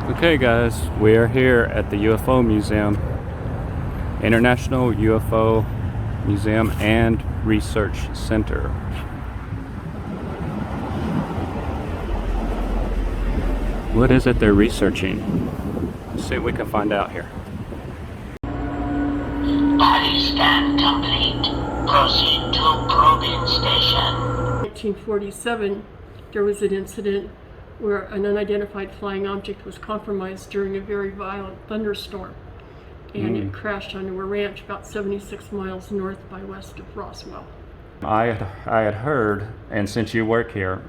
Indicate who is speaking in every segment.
Speaker 1: Okay guys, we are here at the UFO Museum, International UFO Museum and Research Center. What is it they're researching? Let's see what we can find out here.
Speaker 2: Body scan complete. Proceed to probing station.
Speaker 3: 1947, there was an incident where an unidentified flying object was compromised during a very violent thunderstorm, and it crashed onto a ranch about 76 miles north by west of Roswell.
Speaker 1: I had heard, and since you work here,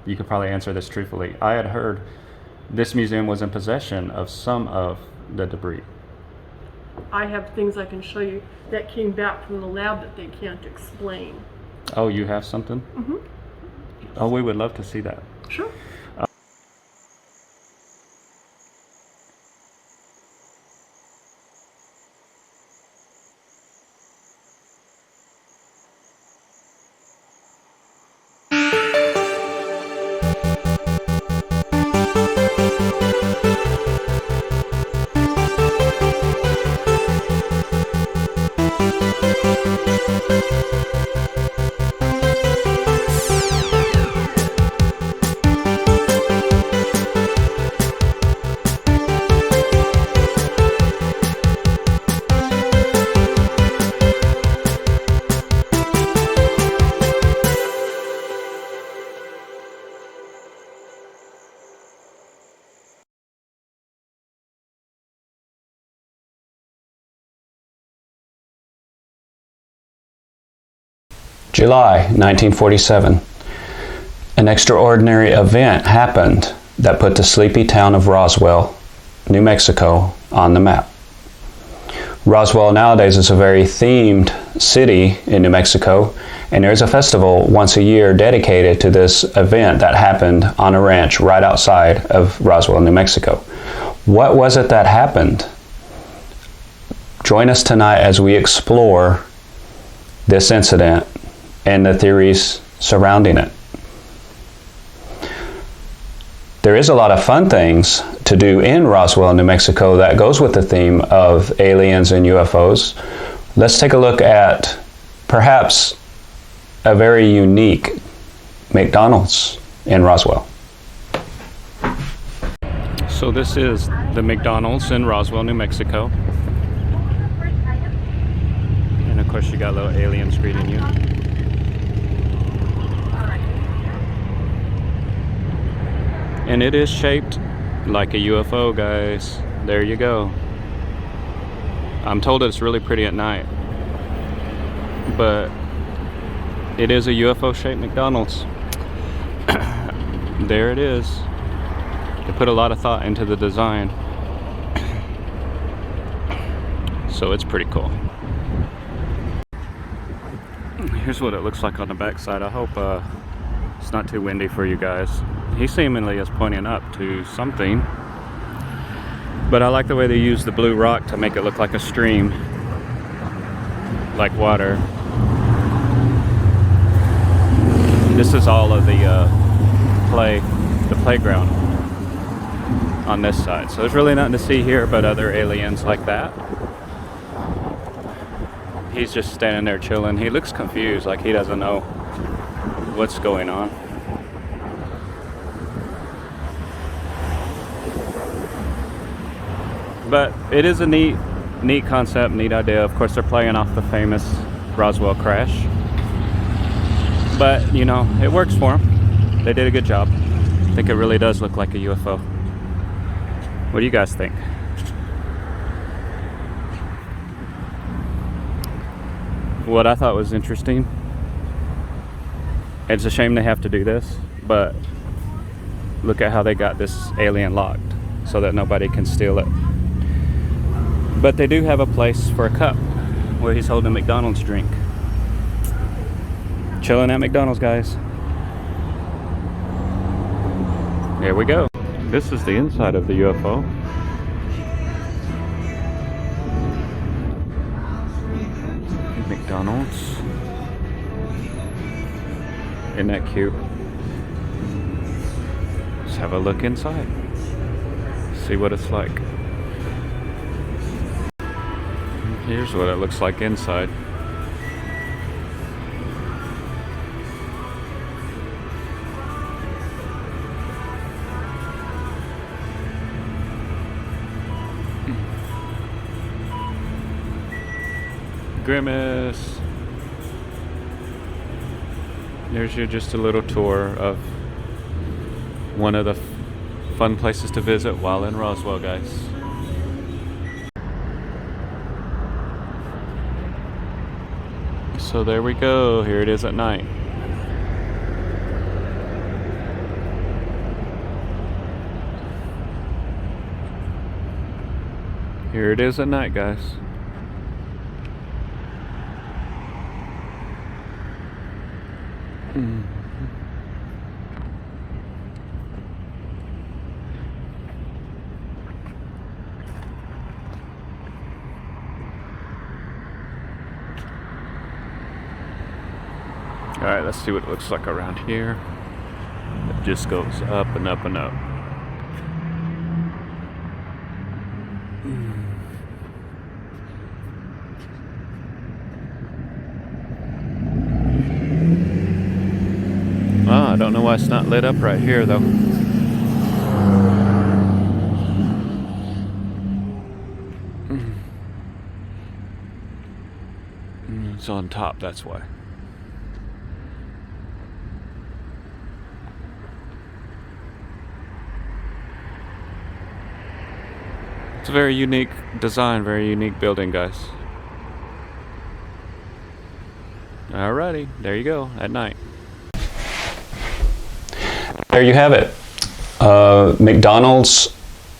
Speaker 1: you could probably answer this truthfully. I had heard this museum was in possession of some of the debris.
Speaker 3: I have things I can show you that came back from the lab that they can't explain.
Speaker 1: Oh, you have something?
Speaker 3: Mm-hmm.
Speaker 1: Oh, we would love to see that.
Speaker 3: Sure.
Speaker 1: July 1947. An extraordinary event happened that put the sleepy town of Roswell, New Mexico, on the map. Roswell nowadays is a very themed city in New Mexico, and there's a festival once a year dedicated to this event that happened on a ranch right outside of Roswell, New Mexico. What was it that happened? Join us tonight as we explore this incident and the theories surrounding it. There is a lot of fun things to do in Roswell, New Mexico that goes with the theme of aliens and UFOs. Let's take a look at perhaps a very unique McDonald's in Roswell. So this is the McDonald's in Roswell, New Mexico. And of course you got little aliens greeting you. And it is shaped like a UFO, guys. There you go. I'm told it's really pretty at night, but it is a UFO-shaped McDonald's. There it is. They put a lot of thought into the design, so it's pretty cool. Here's what it looks like on the backside. I hope it's not too windy for you guys. He seemingly is pointing up to something, but I like the way they use the blue rock to make it look like a stream, like water. This is all of the playground on this side. So there's really nothing to see here but other aliens like that. He's just standing there chilling. He looks confused, like he doesn't know what's going on. But it is a neat concept, neat idea. Of course, they're playing off the famous Roswell crash. But, you know, it works for them. They did a good job. I think it really does look like a UFO. What do you guys think? What I thought was interesting, it's a shame they have to do this, but look at how they got this alien locked so that nobody can steal it. But they do have a place for a cup where he's holding a McDonald's drink. Chilling at McDonald's, guys. There we go. This is the inside of the UFO. McDonald's. Isn't that cute? Let's have a look inside. See what it's like. Here's what it looks like inside. Grimace. There's your just a little tour of one of the fun places to visit while in Roswell, guys. So there we go. Here it is at night. Here it is at night, guys. Alright, let's see what it looks like around here. It just goes up and up and up. I don't know why it's not lit up right here though. It's on top, that's why. It's a very unique design, very unique building, guys. Alrighty, there you go, at night. There you have it. McDonald's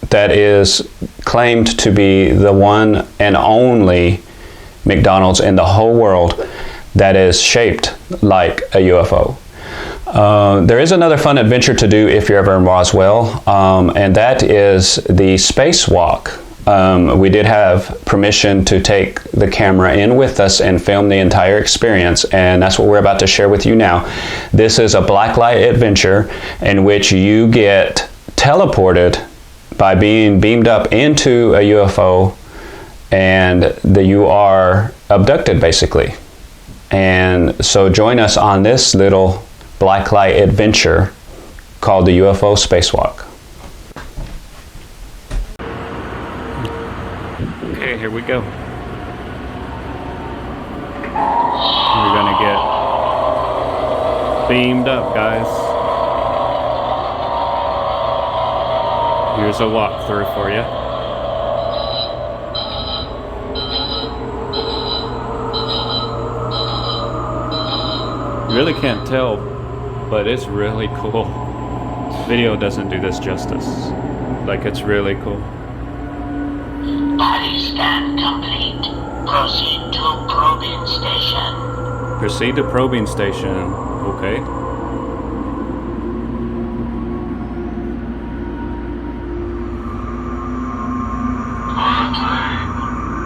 Speaker 1: that is claimed to be the one and only McDonald's in the whole world that is shaped like a UFO. There is another fun adventure to do if you're ever in Roswell, and that is the spacewalk. We did have permission to take the camera in with us and film the entire experience, and that's what we're about to share with you now. This is a blacklight adventure in which you get teleported by being beamed up into a UFO, and you are abducted basically. And so join us on this little blacklight adventure called the UFO spacewalk. Okay, here we go. We're gonna get beamed up, guys. Here's a walkthrough for you. You really can't tell, but it's really cool. Video doesn't do this justice. Like, it's really cool.
Speaker 2: Body scan complete. Proceed to probing station.
Speaker 1: Proceed to probing station. Okay.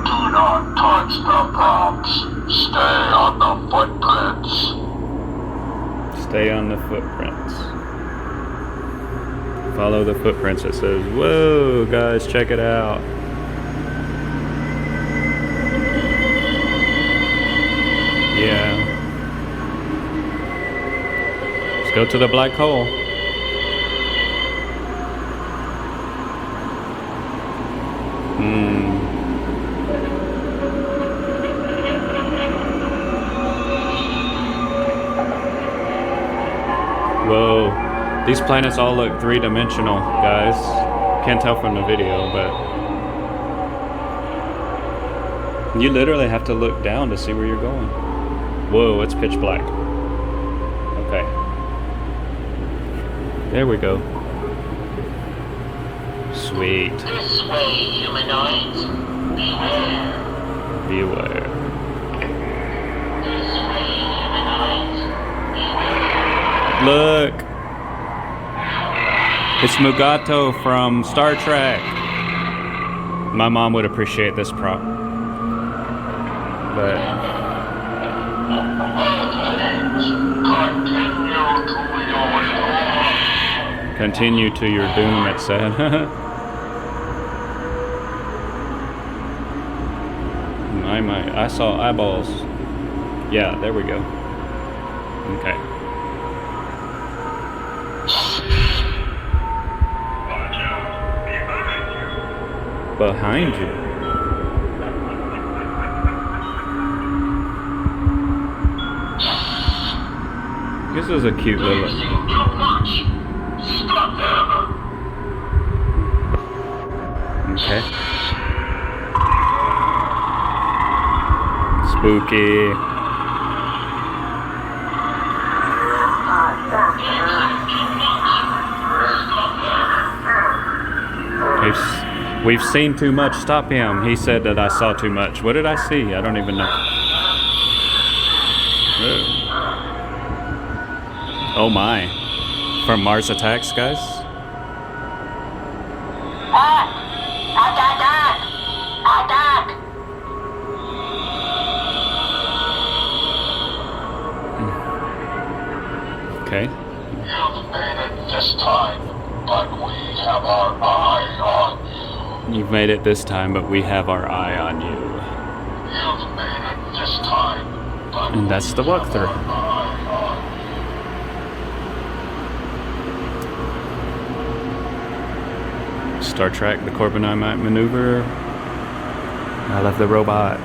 Speaker 2: Do not touch the props. Stay on the footprints.
Speaker 1: Stay on the footprints. Follow the footprints. It says, whoa, guys, check it out. Yeah. Let's go to the black hole. Whoa. These planets all look three-dimensional, guys. Can't tell from the video, but you literally have to look down to see where you're going. Whoa, it's pitch black. Okay. There we go. Sweet.
Speaker 2: This way, humanoids. Beware.
Speaker 1: Beware.
Speaker 2: This way, humanoids. Beware.
Speaker 1: Look. It's Mugato from Star Trek. My mom would appreciate this prop. But continue to your doom, it said. I saw eyeballs. Yeah, there we go. Okay. Behind you. This is a cute little. Okay. Spooky. We've seen too much. Stop him. He said that I saw too much. What did I see? I don't even know. Oh my. From Mars Attacks, guys? Okay.
Speaker 2: You've made it this time, but we have our eye on you.
Speaker 1: You've made it this time, but we have our eye on you.
Speaker 2: You've made it this time, but
Speaker 1: And that's the walkthrough. Star Trek, the Corbomite maneuver. I love the robot.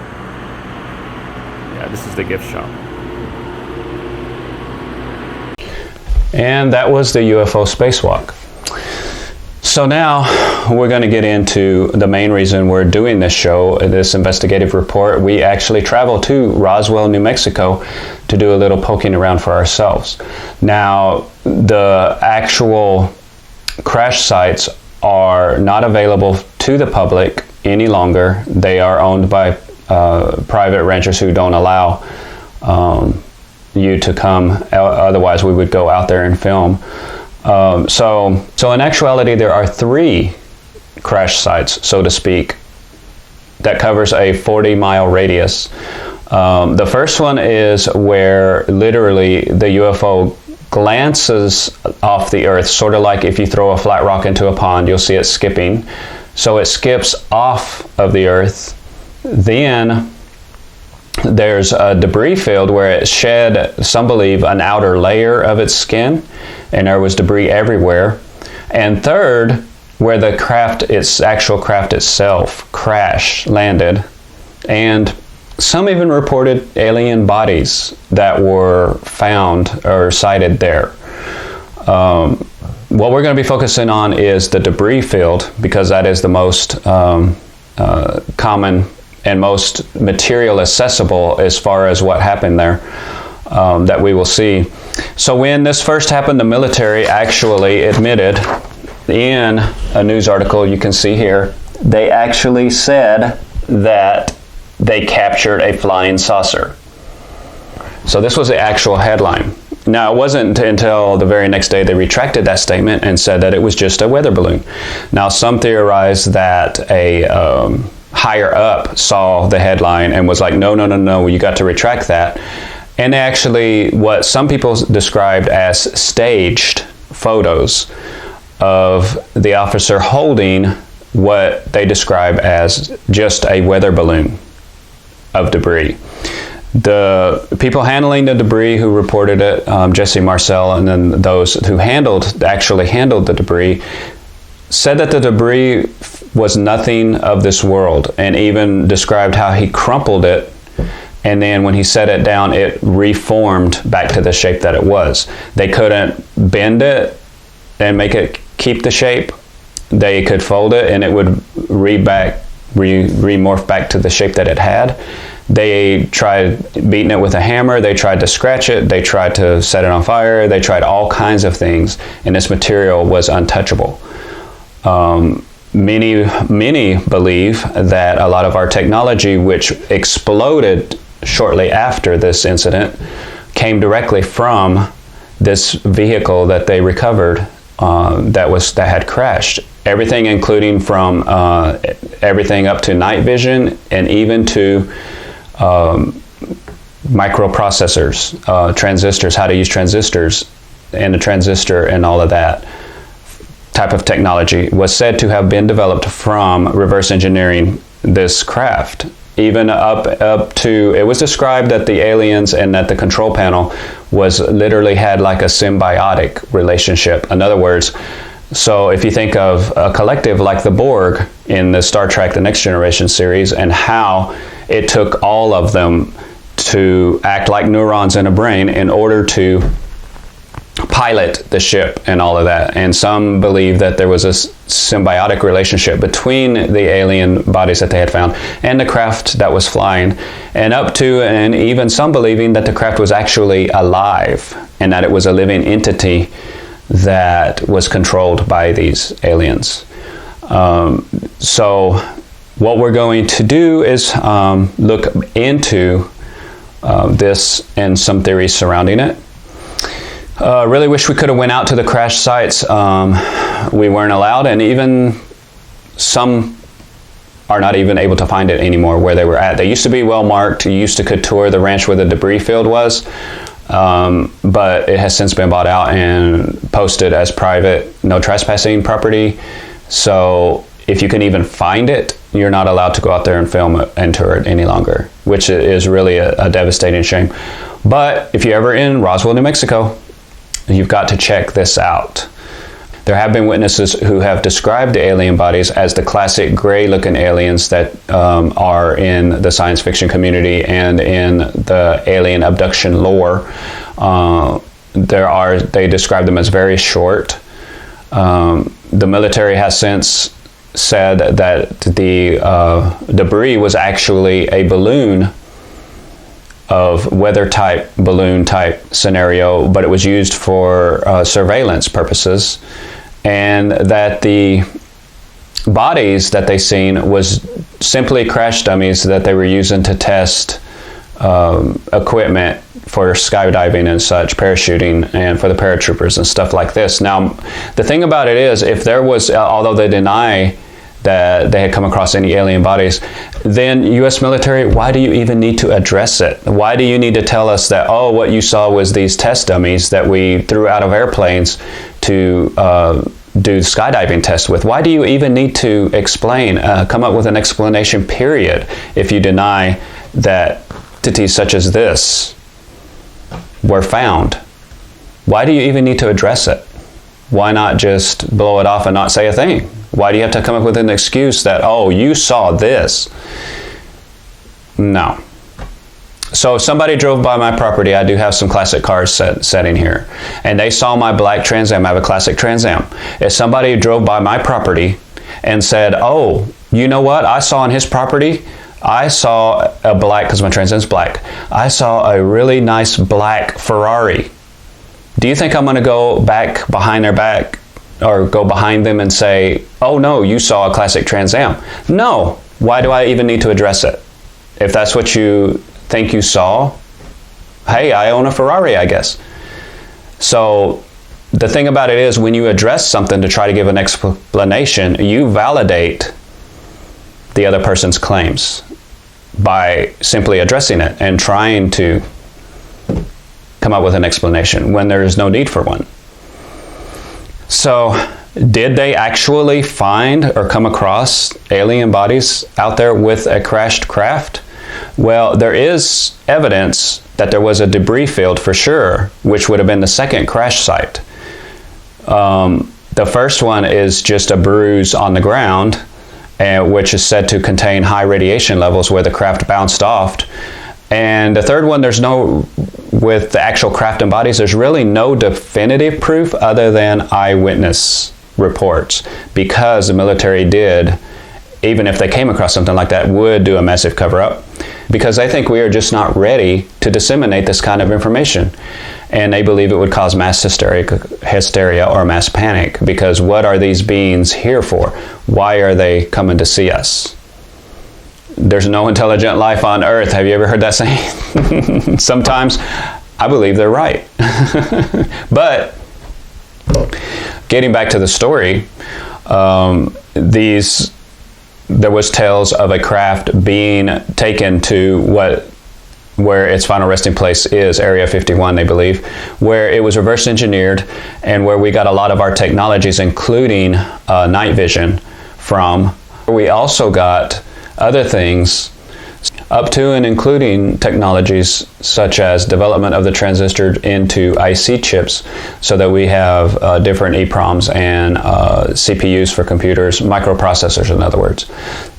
Speaker 1: Yeah, this is the gift shop. And that was the UFO spacewalk. So now we're going to get into the main reason we're doing this show, this investigative report. We actually traveled to Roswell, New Mexico to do a little poking around for ourselves. Now, the actual crash sites are not available to the public any longer. They are owned by private ranchers who don't allow you to come. Otherwise, we would go out there and film. So in actuality, there are 3 crash sites, so to speak, that covers a 40-mile radius. The first one is where literally the UFO glances off the Earth, sort of like if you throw a flat rock into a pond, you'll see it skipping. So it skips off of the Earth. Then there's a debris field where it shed, some believe, an outer layer of its skin, and there was debris everywhere. And third, where the actual craft itself landed, and some even reported alien bodies that were found or sighted there. What we're going to be focusing on is the debris field, because that is the most common and most material accessible as far as what happened there, that we will see. So when this first happened, the military actually admitted in a news article you can see here, they actually said that they captured a flying saucer. So this was the actual headline. Now, it wasn't until the very next day they retracted that statement and said that it was just a weather balloon. Now, some theorize that a higher up saw the headline and was like, no, you got to retract that. And actually, what some people described as staged photos of the officer holding what they describe as just a weather balloon of debris. The people handling the debris who reported it, Jesse Marcel, and then those who actually handled the debris, said that the debris was nothing of this world, and even described how he crumpled it, and then when he set it down, it reformed back to the shape that it was. They couldn't bend it and make it keep the shape. They could fold it and it would remorph back to the shape that it had. They tried beating it with a hammer, they tried to scratch it, they tried to set it on fire, they tried all kinds of things, and this material was untouchable. Many believe that a lot of our technology, which exploded shortly after this incident, came directly from this vehicle that they recovered that had crashed. Everything, including from everything up to night vision and even to microprocessors, transistors, how to use transistors, and a transistor and all of that type of technology was said to have been developed from reverse engineering this craft. even up to, it was described that the aliens and that the control panel was literally had like a symbiotic relationship. In other words, so if you think of a collective like the Borg in the Star Trek The Next Generation series, and how it took all of them to act like neurons in a brain in order to pilot the ship and all of that. And some believe that there was a symbiotic relationship between the alien bodies that they had found and the craft that was flying, and up to, and even some believing that the craft was actually alive and that it was a living entity that was controlled by these aliens. So what we're going to do is look into this and some theories surrounding it. Really wish we could have went out to the crash sites. We weren't allowed, and even some are not even able to find it anymore where they were at. They used to be well marked. You used to could tour the ranch where the debris field was, but it has since been bought out and posted as private, no trespassing property. So if you can even find it, you're not allowed to go out there and film it and tour it any longer, which is really a devastating shame. But if you're ever in Roswell, New Mexico, you've got to check this out. There have been witnesses who have described the alien bodies as the classic gray-looking aliens that are in the science fiction community and in the alien abduction lore. They describe them as very short. The military has since said that the debris was actually a balloon of weather type, balloon type scenario, but it was used for surveillance purposes, and that the bodies that they seen was simply crash dummies that they were using to test equipment for skydiving and such, parachuting, and for the paratroopers and stuff like this. Now, the thing about it is, if there was, although they deny that they had come across any alien bodies, then U.S. military, why do you even need to address it? Why do you need to tell us that, oh, what you saw was these test dummies that we threw out of airplanes to do skydiving tests with? Why do you even need to explain, come up with an explanation, period, if you deny that entities such as this were found? Why do you even need to address it? Why not just blow it off and not say a thing? Why do you have to come up with an excuse that, oh, you saw this? No. So if somebody drove by my property, I do have some classic cars sitting here, and they saw my black Trans Am. I have a classic Trans Am. If somebody drove by my property and said, oh, you know what, I saw on his property, I saw a black, because my Trans Am's black, I saw a really nice black Ferrari. Do you think I'm going to go back behind their back or go behind them and say, oh no, you saw a classic Trans Am? No. Why do I even need to address it? If that's what you think you saw, hey, I own a Ferrari, I guess. So the thing about it is, when you address something to try to give an explanation, you validate the other person's claims by simply addressing it and trying to come up with an explanation when there is no need for one. So, did they actually find or come across alien bodies out there with a crashed craft? Well, there is evidence that there was a debris field for sure, which would have been the second crash site. The first one is just a bruise on the ground, which is said to contain high radiation levels where the craft bounced off. And the third one, with the actual craft and bodies, there's really no definitive proof other than eyewitness reports, because the military did, even if they came across something like that, would do a massive cover-up, because they think we are just not ready to disseminate this kind of information. And they believe it would cause mass hysteria or mass panic, because what are these beings here for? Why are they coming to see us? There's no intelligent life on Earth. Have you ever heard that saying? Sometimes I believe they're right. But getting back to the story, there was tales of a craft being taken to where its final resting place is, Area 51, they believe, where it was reverse engineered and where we got a lot of our technologies, including night vision, from. We also got other things up to and including technologies such as development of the transistor into IC chips so that we have different EPROMs and CPUs for computers, microprocessors in other words.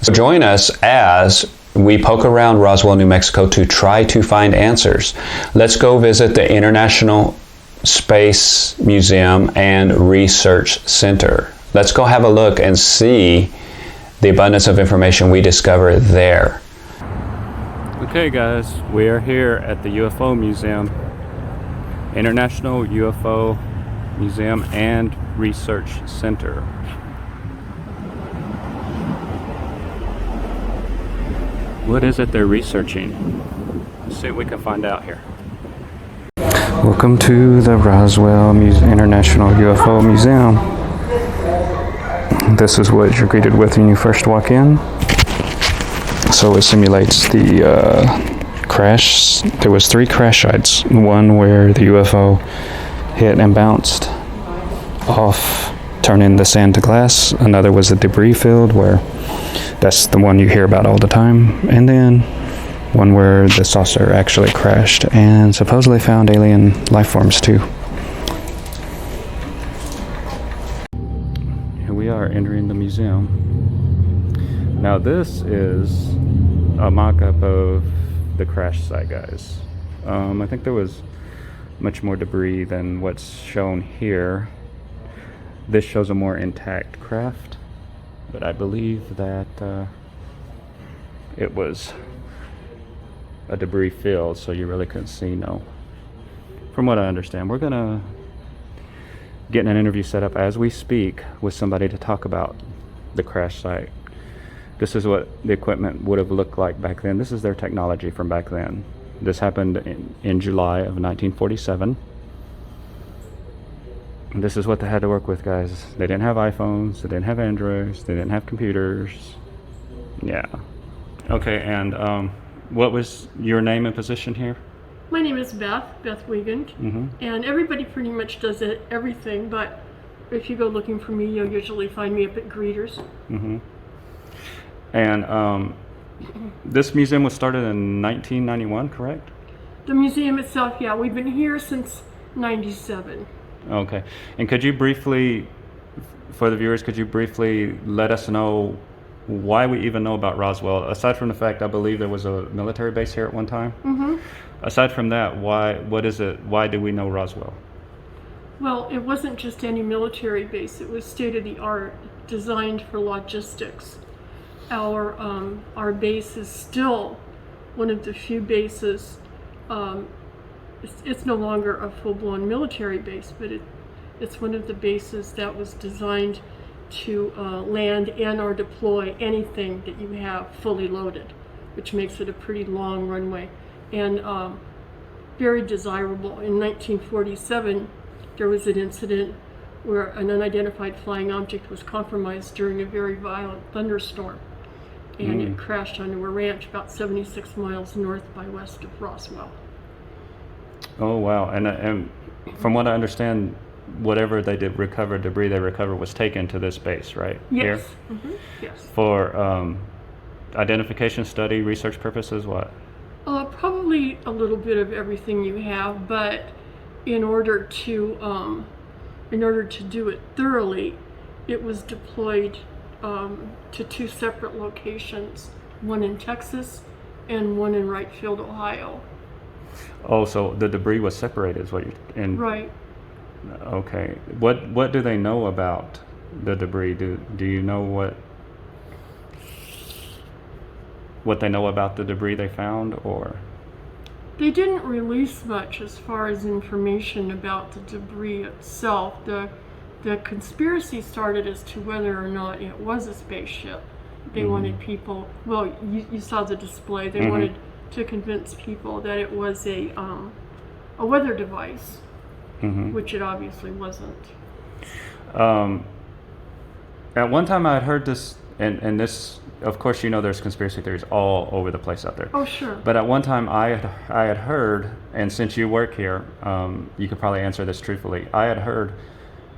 Speaker 1: So join us as we poke around Roswell, New Mexico to try to find answers. Let's go visit the International Space Museum and Research Center. Let's go have a look and see the abundance of information we discover there.
Speaker 4: Okay guys, we are here at the UFO Museum, International UFO Museum and Research Center. What is it they're researching? Let's see what we can find out here. Welcome to the Roswell International UFO Museum. This is what you're greeted with when you first walk in. So it simulates the crash. There was 3 crash sites. One where the UFO hit and bounced off, turning the sand to glass. Another was a debris field where that's the one you hear about all the time. And then one where the saucer actually crashed and supposedly found alien life forms too. Here we are entering the museum. Now this is a mock-up of the crash site, guys. I think there was much more debris than what's shown here. This shows a more intact craft, but I believe that it was a debris field, so you really couldn't see, no. From what I understand, we're gonna get an interview set up as we speak with somebody to talk about the crash site. This is what the equipment would have looked like back then. This is their technology from back then. This happened in July of 1947. And this is what they had to work with, guys. They didn't have iPhones, they didn't have Androids, they didn't have computers. Yeah. Okay, and what was your name and position here?
Speaker 3: My name is Beth Wiegand, and everybody pretty much does everything, but if you go looking for me, you'll usually find me up at greeters.
Speaker 4: And this museum was started in 1991, correct?
Speaker 3: The museum itself, yeah, we've been here since 97.
Speaker 4: Okay. And could you briefly, for the viewers, could you briefly let us know why we even know about Roswell? Aside from the fact I believe there was a military base here at one time. Aside from that, what is it? Why do we know Roswell?
Speaker 3: Well, it wasn't just any military base. It was state-of-the-art, designed for logistics. Our base is still one of the few bases. It's no longer a full-blown military base, but it's one of the bases that was designed to land and or deploy anything that you have fully loaded, which makes it a pretty long runway and very desirable. In 1947, there was an incident where an unidentified flying object was compromised during a very violent thunderstorm, and it crashed onto a ranch about 76 miles north by west of Roswell.
Speaker 4: Oh wow! And from what I understand, whatever they did recover, debris they recovered was taken to this base, right?
Speaker 3: Yes.
Speaker 4: Here?
Speaker 3: Yes.
Speaker 4: For identification, study, research purposes, what?
Speaker 3: Probably a little bit of everything you have, but in order to do it thoroughly, it was deployed to 2 separate locations, one in Texas and one in Wright Field, Ohio.
Speaker 4: Oh, so the debris was separated, is what you?
Speaker 3: Right.
Speaker 4: Okay. What do they know about the debris? Do you know what they know about the debris they found, or?
Speaker 3: They didn't release much as far as information about the debris itself. The conspiracy started as to whether or not it was a spaceship. They wanted people, well, you saw the display, they wanted to convince people that it was a weather device, which it obviously wasn't.
Speaker 4: At one time I had heard this, and this, of course, you know, there's conspiracy theories all over the place out there.
Speaker 3: Oh, sure.
Speaker 4: But at one time I had heard, and since you work here, you could probably answer this truthfully. I had heard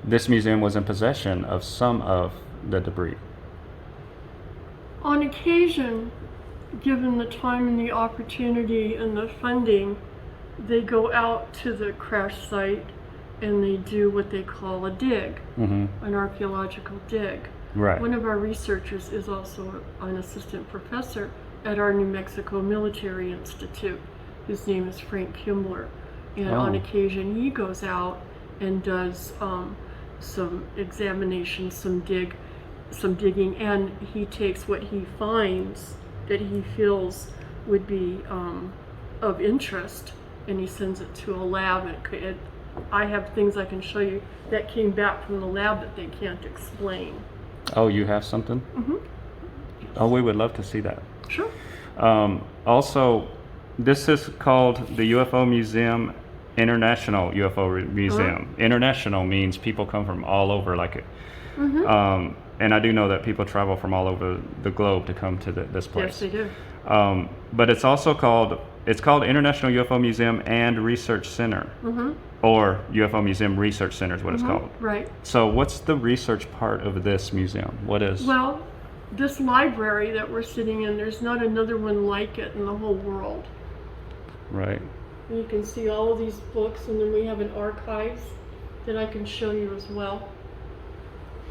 Speaker 4: this museum was in possession of some of the debris.
Speaker 3: On occasion, given the time and the opportunity and the funding, they go out to the crash site and they do what they call a dig, an archaeological dig.
Speaker 4: Right.
Speaker 3: One of our researchers is also an assistant professor at our New Mexico Military Institute. His name is Frank Himmler. And on occasion he goes out and does some examinations, some digging, and he takes what he finds that he feels would be of interest, and he sends it to a lab. I have things I can show you that came back from the lab that they can't explain.
Speaker 4: Oh, you have something? Oh, we would love to see that.
Speaker 3: Sure.
Speaker 4: Also, this is called the UFO Museum, International UFO Museum. International means people come from all over, like it. And I do know that people travel from all over the globe to come to this place.
Speaker 3: Yes, they do.
Speaker 4: But it's also called International UFO Museum and Research Center, or UFO Museum Research Center is what it's called.
Speaker 3: Right.
Speaker 4: So what's the research part of this museum? What is?
Speaker 3: Well, this library that we're sitting in, there's not another one like it in the whole world.
Speaker 4: Right.
Speaker 3: You can see all of these books, and then we have an archives that I can show you as well.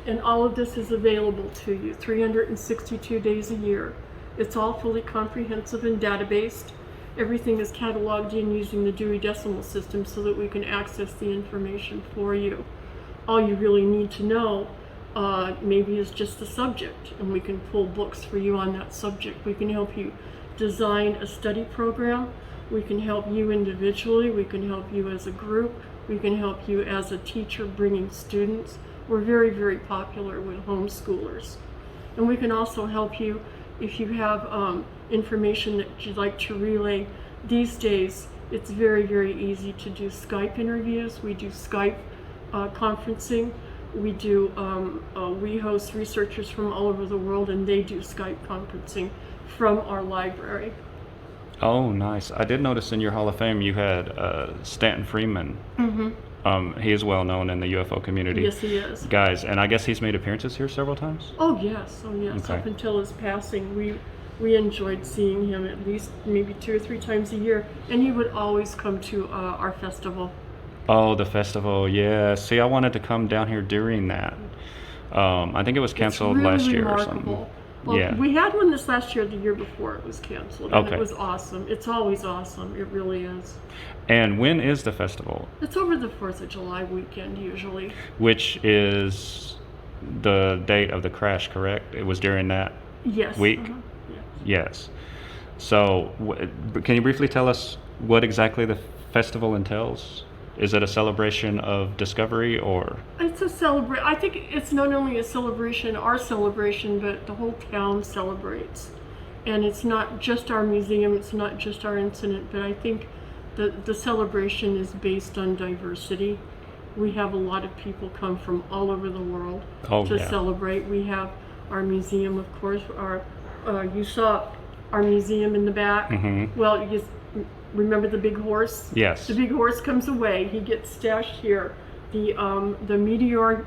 Speaker 3: And all of this is available to you 362 days a year. It's all fully comprehensive and databased. Everything is cataloged in using the Dewey Decimal System so that we can access the information for you. All you really need to know maybe is just the subject, and we can pull books for you on that subject. We can help you design a study program. We can help you individually. We can help you as a group. We can help you as a teacher bringing students. We're very, very popular with homeschoolers. And we can also help you if you have information that you'd like to relay. These days, it's very, very easy to do Skype interviews. We do Skype conferencing. We host researchers from all over the world, and they do Skype conferencing from our library.
Speaker 4: Oh, nice. I did notice in your Hall of Fame you had Stanton Friedman. He is well known in the UFO community.
Speaker 3: Yes, he is.
Speaker 4: Guys, and I guess he's made appearances here several times?
Speaker 3: Oh, yes. Okay. Up until his passing, we enjoyed seeing him at least maybe 2 or 3 times a year, and he would always come to our festival.
Speaker 4: Oh, the festival, yeah. See, I wanted to come down here during that. I think it was canceled last year
Speaker 3: remarkable.
Speaker 4: Or something.
Speaker 3: Well,
Speaker 4: yeah.
Speaker 3: We had one this last year, the year before it was canceled, and
Speaker 4: Okay.
Speaker 3: it was awesome. It's always awesome. It really is.
Speaker 4: And when is the festival?
Speaker 3: It's over the 4th of July weekend, usually.
Speaker 4: Which is the date of the crash, correct? It was during that week?
Speaker 3: Yeah.
Speaker 4: Yes. So, can you briefly tell us what exactly the festival entails? Is it a celebration of discovery, or?
Speaker 3: It's a celebration. I think it's not only a celebration, our celebration, but the whole town celebrates. And it's not just our museum, it's not just our incident, but I think the celebration is based on diversity. We have a lot of people come from all over the world to celebrate. We have our museum, of course. You saw our museum in the back. Well, you remember the big horse?
Speaker 4: Yes.
Speaker 3: The big horse comes away. He gets stashed here. The meteor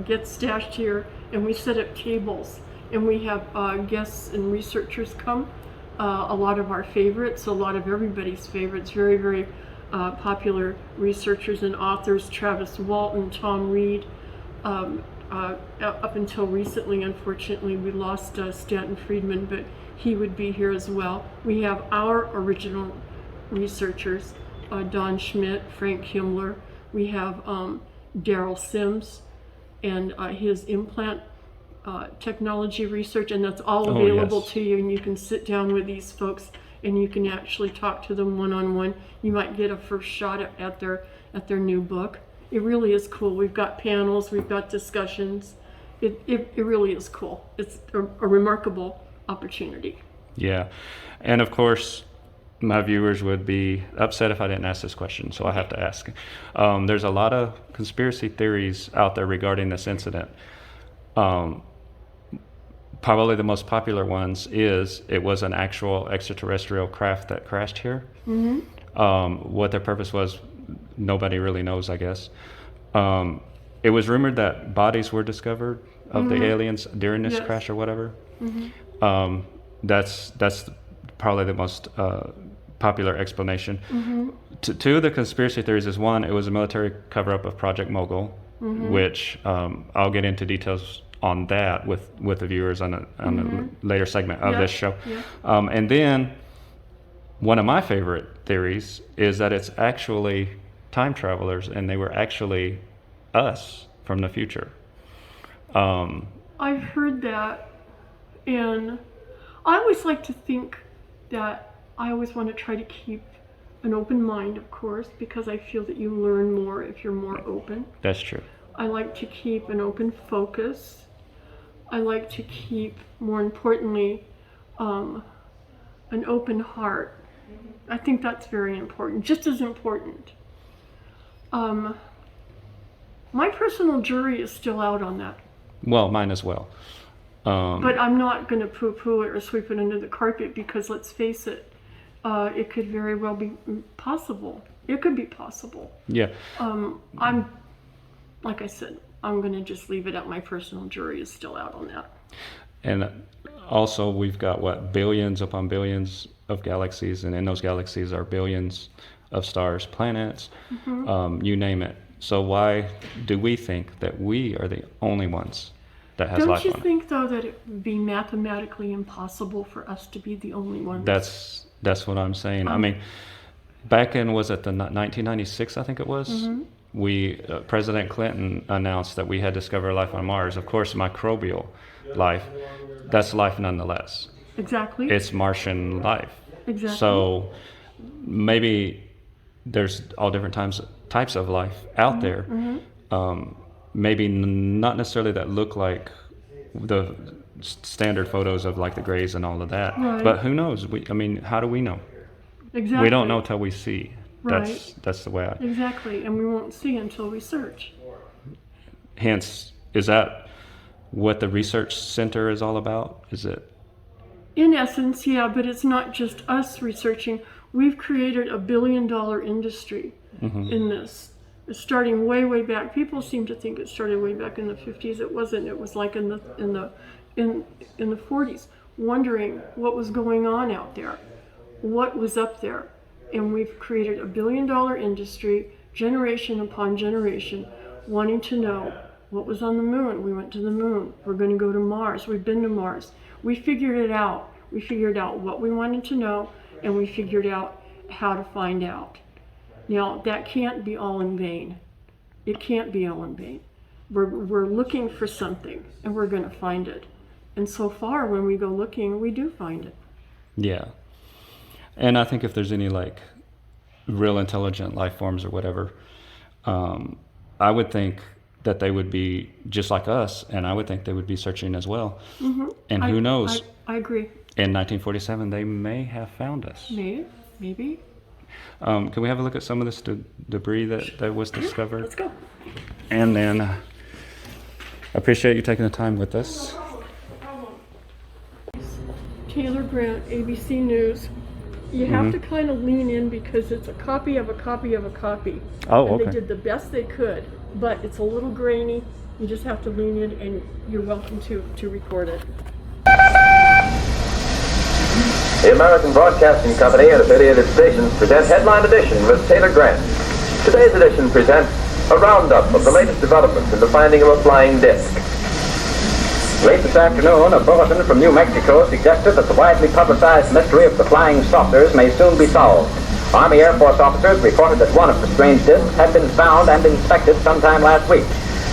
Speaker 3: gets stashed here, and we set up tables. And we have guests and researchers come. A lot of our favorites, a lot of everybody's favorites, very, very popular researchers and authors, Travis Walton, Tom Reed. Up until recently, unfortunately, we lost Stanton Friedman, but he would be here as well. We have our original researchers, Don Schmidt, Frank Himmler. We have Daryl Sims and his implant technology research, and that's all available to you, and you can sit down with these folks and you can actually talk to them one-on-one. You might get a first shot at their new book. It really is cool. We've got panels, we've got discussions. It really is cool. It's a remarkable opportunity.
Speaker 4: Yeah, and of course my viewers would be upset if I didn't ask this question, so I have to ask. There's a lot of conspiracy theories out there regarding this incident. Probably the most popular ones is it was an actual extraterrestrial craft that crashed here. What their purpose was, nobody really knows, I guess. It was rumored that bodies were discovered of the aliens during this crash or whatever. That's probably the most popular explanation. Two of the conspiracy theories is, one, it was a military cover-up of Project Mogul, which I'll get into details on that with the viewers on a later segment of this show. And then one of my favorite theories is that it's actually time travelers, and they were actually us from the future.
Speaker 3: I've heard that, and I always like to think that I always want to try to keep an open mind, of course, because I feel that you learn more if you're more open.
Speaker 4: That's true.
Speaker 3: I like to keep an open focus. I like to keep, more importantly, an open heart. I think that's very important, just as important. My personal jury is still out on that.
Speaker 4: Well, mine as well.
Speaker 3: But I'm not going to poo-poo it or sweep it under the carpet, because let's face it, it could very well be possible. It could be possible.
Speaker 4: Yeah.
Speaker 3: Like I said, I'm going to just leave it at my personal jury is still out on that.
Speaker 4: And also, we've got, billions upon billions of galaxies, and in those galaxies are billions of stars, planets, you name it. So why do we think that we are the only ones that has life on it?
Speaker 3: Don't you think, though, that it would be mathematically impossible for us to be the only ones?
Speaker 4: That's what I'm saying. I mean, back in, was it the 1996, I think it was? President Clinton announced that we had discovered life on Mars. Of course, microbial life, that's life nonetheless.
Speaker 3: Exactly.
Speaker 4: It's Martian life.
Speaker 3: Exactly.
Speaker 4: So maybe there's all different types of life out there. Maybe not necessarily that look like the standard photos of like the Greys and all of that.
Speaker 3: Right.
Speaker 4: But who knows? How do we know?
Speaker 3: Exactly.
Speaker 4: We don't know till we see.
Speaker 3: Right.
Speaker 4: That's the way I...
Speaker 3: Exactly, and we won't see until we search.
Speaker 4: Hence, is that what the research center is all about? Is it?
Speaker 3: In essence, yeah, but it's not just us researching. We've created $1 billion industry in this. It's starting way back. People seem to think it started way back in the 50s. It wasn't. It was like in the 40s, wondering what was going on out there, what was up there. And we've created $1 billion industry, generation upon generation, wanting to know what was on the moon. We went to the moon. We're going to go to Mars. We've been to Mars. We figured it out. We figured out what we wanted to know, and we figured out how to find out. Now, that can't be all in vain. It can't be all in vain. We're looking for something, and we're going to find it. And so far, when we go looking, we do find it.
Speaker 4: Yeah. And I think if there's any like real intelligent life forms or whatever, I would think that they would be just like us, and I would think they would be searching as well. And who knows?
Speaker 3: I agree.
Speaker 4: In 1947, they may have found us.
Speaker 3: Maybe.
Speaker 4: Can we have a look at some of this debris that was discovered?
Speaker 3: Let's go.
Speaker 4: And then I appreciate you taking the time with us.
Speaker 3: Taylor Grant, ABC News. You have to kind of lean in because it's a copy of a copy of a copy.
Speaker 4: Oh,
Speaker 3: and
Speaker 4: okay.
Speaker 3: they did the best they could, but it's a little grainy. You just have to lean in, and you're welcome to record it.
Speaker 5: The American Broadcasting Company and affiliated stations present Headline Edition with Taylor Grant. Today's edition presents a roundup of the latest developments in the finding of a flying disc. Late this afternoon, a bulletin from New Mexico suggested that the widely publicized mystery of the flying saucers may soon be solved. Army Air Force officers reported that one of the strange discs had been found and inspected sometime last week.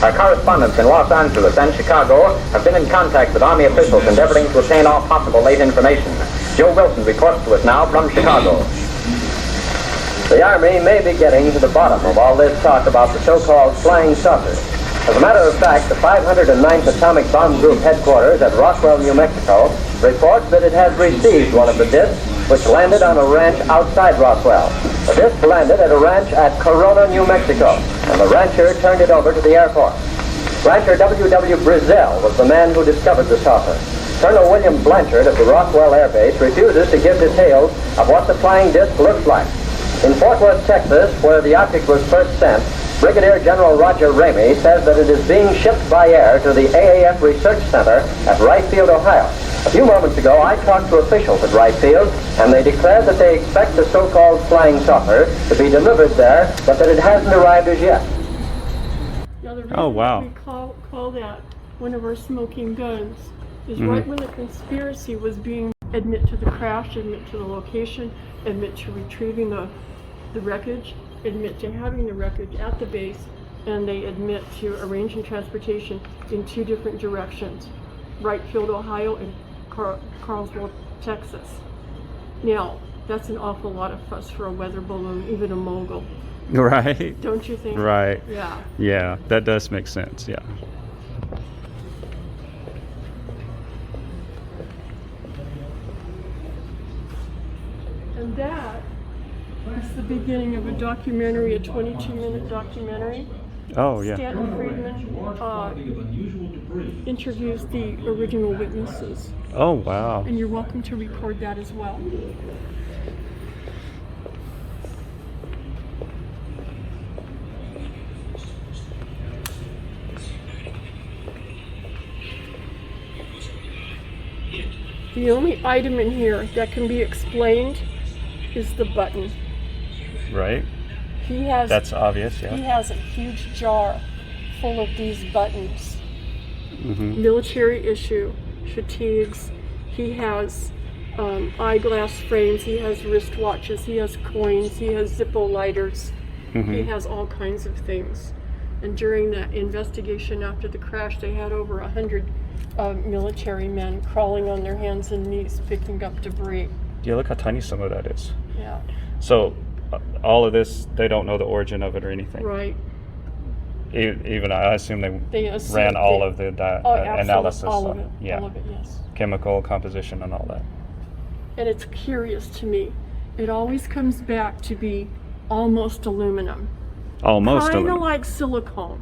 Speaker 5: Our correspondents in Los Angeles and Chicago have been in contact with Army officials endeavoring to obtain all possible late information. Joe Wilson reports to us now from Chicago. The Army may be getting to the bottom of all this talk about the so-called flying saucers. As a matter of fact, the 509th Atomic Bomb Group headquarters at Roswell, New Mexico, reports that it has received one of the discs, which landed on a ranch outside Roswell. The disc landed at a ranch at Corona, New Mexico, and the rancher turned it over to the Air Force. Rancher W.W. Brazil was the man who discovered the saucer. Colonel William Blanchard of the Roswell Air Base refuses to give details of what the flying disc looks like. In Fort Worth, Texas, where the object was first sent, Brigadier General Roger Ramey says that it is being shipped by air to the AAF Research Center at Wright Field, Ohio. A few moments ago, I talked to officials at Wright Field, and they declared that they expect the so-called flying saucer to be delivered there, but that it hasn't arrived as yet.
Speaker 3: Now, the reason
Speaker 4: Oh, wow.
Speaker 3: we call that one of our smoking guns is right when the conspiracy was being admit to the crash, admit to the location, admit to retrieving the wreckage, admit to having the wreckage at the base, and they admit to arranging transportation in 2 different directions, Wright Field, Ohio, and Roswell, Texas. Now, that's an awful lot of fuss for a weather balloon, even a mogul.
Speaker 4: Right.
Speaker 3: Don't you think?
Speaker 4: Right.
Speaker 3: Yeah.
Speaker 4: Yeah, that does make sense. Yeah.
Speaker 3: And that is the beginning of a documentary, a 22-minute documentary.
Speaker 4: Oh, yeah.
Speaker 3: Stanton Friedman interviews the original witnesses.
Speaker 4: Oh, wow.
Speaker 3: And you're welcome to record that as well. The only item in here that can be explained is the button.
Speaker 4: Right. That's obvious, yeah.
Speaker 3: He has a huge jar full of these buttons. Military issue, fatigues. He has eyeglass frames. He has wristwatches. He has coins. He has Zippo lighters. He has all kinds of things. And during the investigation after the crash, they had over 100 military men crawling on their hands and knees picking up debris.
Speaker 4: Yeah, look how tiny some of that is.
Speaker 3: Yeah.
Speaker 4: So, all of this, they don't know the origin of it or anything.
Speaker 3: Right.
Speaker 4: Even I assume they
Speaker 3: assume
Speaker 4: ran all of the analysis.
Speaker 3: All of it.
Speaker 4: Yeah.
Speaker 3: All of it, yes.
Speaker 4: Chemical composition and all that.
Speaker 3: And it's curious to me. It always comes back to be almost aluminum.
Speaker 4: Almost
Speaker 3: Kind of
Speaker 4: aluminum.
Speaker 3: like silicone,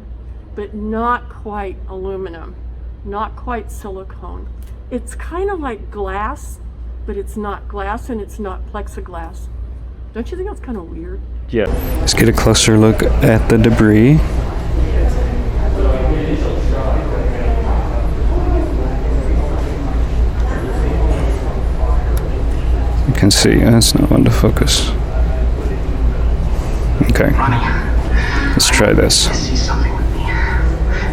Speaker 3: but not quite aluminum. Not quite silicone. It's kind of like glass, but it's not glass and it's not plexiglass. Don't you think that's kind of weird?
Speaker 4: Yeah. Let's get a closer look at the debris. You can see that's not on to focus. Okay. Let's try this.
Speaker 6: See something with me.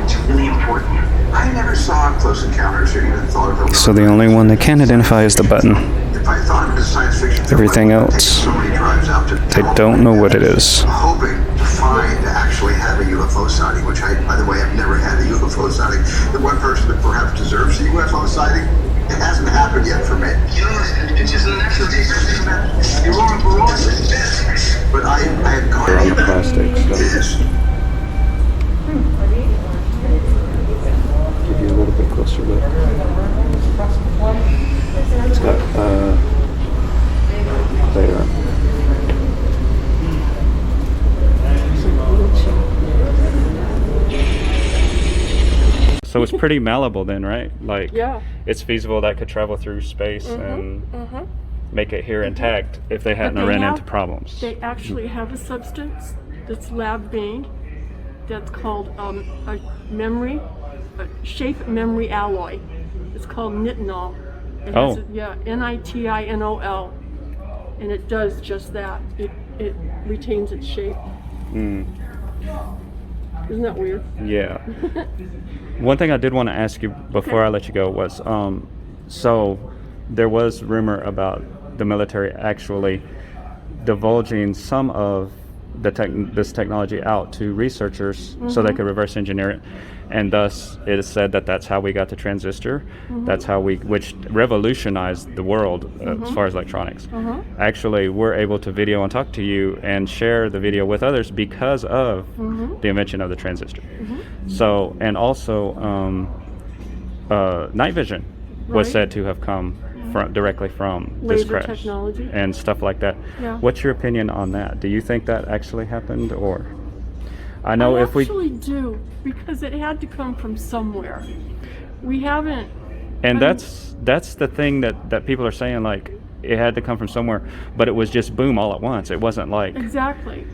Speaker 6: It's really important. I never saw Close Encounters or even thought of it.
Speaker 4: So the only one they can identify is the button.
Speaker 6: If I thought of it as science fiction,
Speaker 4: Everything else,
Speaker 6: so many drives out to
Speaker 4: they don't know what it is.
Speaker 6: hoping to find actually have a UFO sighting, which I, by the way, I've never had a UFO sighting. The one person that perhaps deserves a UFO sighting, it hasn't happened yet for me. You know, it's just a natural disaster, man. You're wrong for wrong. But I had caught
Speaker 4: They're on the plastic stuff. Give you a little bit closer look. It's got there. So it's pretty malleable then, right? Like,
Speaker 3: Yeah.
Speaker 4: it's feasible that could travel through space and make it here intact if they hadn't
Speaker 3: they
Speaker 4: ran
Speaker 3: have-
Speaker 4: into problems.
Speaker 3: They actually have a substance that's lab made that's called a shape memory alloy. It's called nitinol. It has Nitinol. And it does just that. It retains its shape. Isn't that weird?
Speaker 4: Yeah. One thing I did want to ask you before I let you go was, so there was rumor about the military actually divulging some of this technology out to researchers so they could reverse engineer it, and thus it is said that that's how we got the transistor. That's how which revolutionized the world as far as electronics. Actually, we're able to video and talk to you and share the video with others because of the invention of the transistor. So, and also night vision was said to have come directly from this
Speaker 3: Laser
Speaker 4: crash
Speaker 3: technology.
Speaker 4: and stuff like that.
Speaker 3: Yeah.
Speaker 4: What's your opinion on that? Do you think that actually happened, or I know
Speaker 3: I
Speaker 4: if we
Speaker 3: actually do, because it had to come from somewhere. We haven't.
Speaker 4: and that's the thing that people are saying, like it had to come from somewhere, but it was just boom all at once. It wasn't like
Speaker 3: Exactly.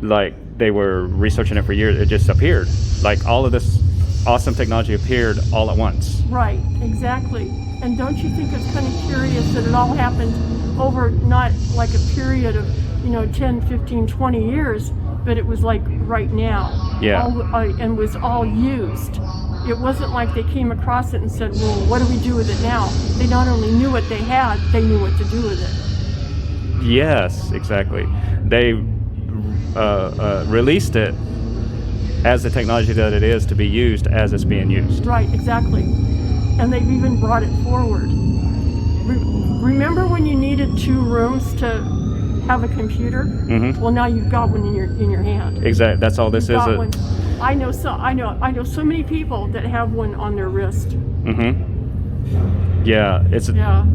Speaker 4: they were researching it for years. It just appeared. Like all of this awesome technology appeared all at once.
Speaker 3: Right, exactly. And don't you think it's kind of curious that it all happened over not like a period of, 10, 15, 20 years, but it was like right now.
Speaker 4: Yeah.
Speaker 3: And was all used. It wasn't like they came across it and said, well, what do we do with it now? They not only knew what they had, they knew what to do with it.
Speaker 4: Yes, exactly. They released it as the technology that it is to be used as it's being used.
Speaker 3: Right, exactly. And they've even brought it forward. Remember when you needed 2 rooms to have a computer?
Speaker 4: Mm-hmm.
Speaker 3: Well, now you've got one in your hand.
Speaker 4: Exactly. That's all this
Speaker 3: You've
Speaker 4: is.
Speaker 3: got one. I know so many people that have one on their wrist.
Speaker 4: Mm-hmm. Yeah,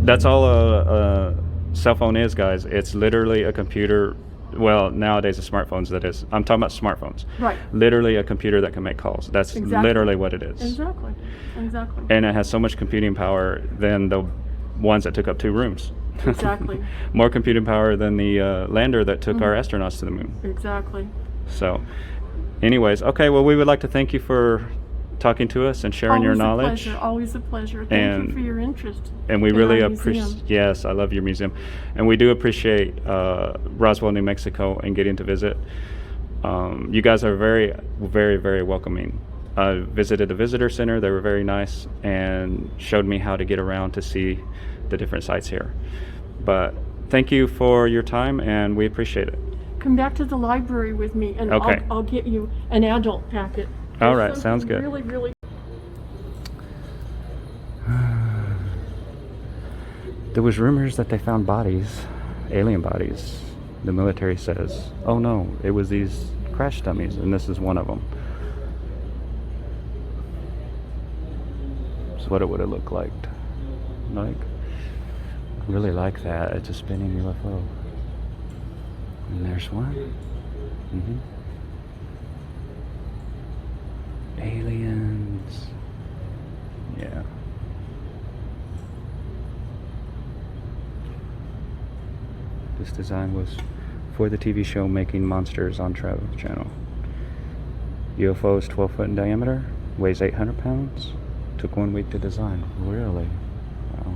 Speaker 4: that's all a cell phone is, guys. It's literally a computer. Well, nowadays it's smartphones, that is. I'm talking about smartphones.
Speaker 3: Right.
Speaker 4: Literally a computer that can make calls. That's literally what it is.
Speaker 3: Exactly.
Speaker 4: And it has so much computing power than the ones that took up 2 rooms.
Speaker 3: Exactly.
Speaker 4: More computing power than the lander that took our astronauts to the moon.
Speaker 3: Exactly.
Speaker 4: So, anyways, okay, well, we would like to thank you for talking to us and sharing your knowledge.
Speaker 3: Always a pleasure. Thank you for your interest.
Speaker 4: And we really appreciate. Yes, I love your museum, and we do appreciate Roswell, New Mexico, and getting to visit. You guys are very, very, very welcoming. I visited the visitor center. They were very nice and showed me how to get around to see the different sites here. But thank you for your time, and we appreciate it.
Speaker 3: Come back to the library with me, and
Speaker 4: okay.
Speaker 3: I'll get you an adult packet.
Speaker 4: All right, sounds good.
Speaker 3: Really, really.
Speaker 4: There was rumors that they found bodies, alien bodies. The military says, oh no, it was these crash dummies, and this is one of them. That's what it would have looked like. I really like that. It's a spinning UFO. And there's one. Mm-hmm. Aliens. Yeah. This design was for the TV show Making Monsters on Travel Channel. UFO is 12 foot in diameter, weighs 800 pounds. Took 1 week to design. Really? Wow.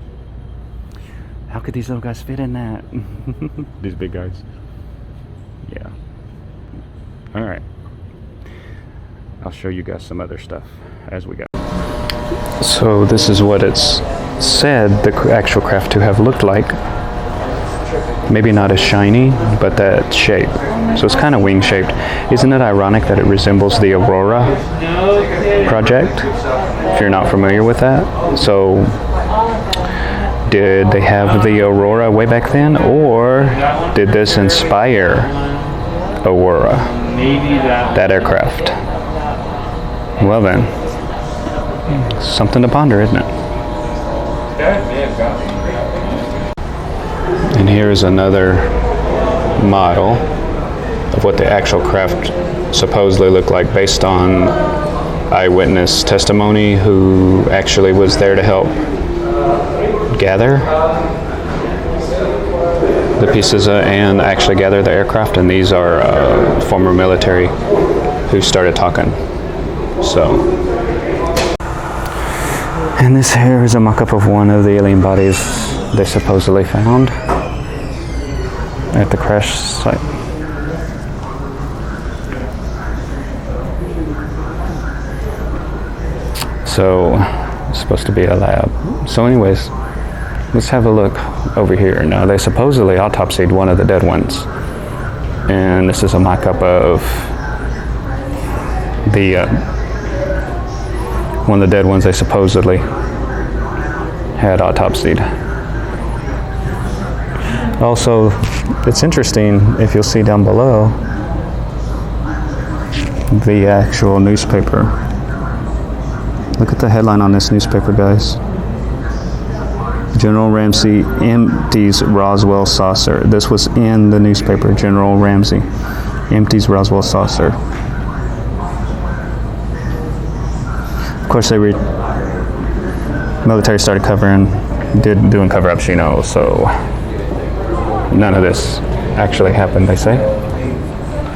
Speaker 4: How could these little guys fit in that? These big guys. Yeah. All right. I'll show you guys some other stuff as we go. So this is what it's said the actual craft to have looked like. Maybe not as shiny, but that shape. So it's kind of wing shaped. Isn't it ironic that it resembles the Aurora project? If you're not familiar with that. So did they have the Aurora way back then, or did this inspire Aurora, that aircraft? Well then, something to ponder, isn't it? And here's another model of what the actual craft supposedly looked like, based on eyewitness testimony who actually was there to help gather the pieces and actually gather the aircraft. And these are former military who started talking. So, and this here is a mock-up of one of the alien bodies they supposedly found at the crash site. So, it's supposed to be a lab. So anyways, let's have a look over here. Now, they supposedly autopsied one of the dead ones. And this is a mock-up of the one of the dead ones they supposedly had autopsied. Also, it's interesting, if you'll see down below, the actual newspaper. Look at the headline on this newspaper, guys. General Ramsey empties Roswell saucer. This was in the newspaper. General Ramsey empties Roswell saucer. Of course, military started doing cover-ups, so none of this actually happened, they say.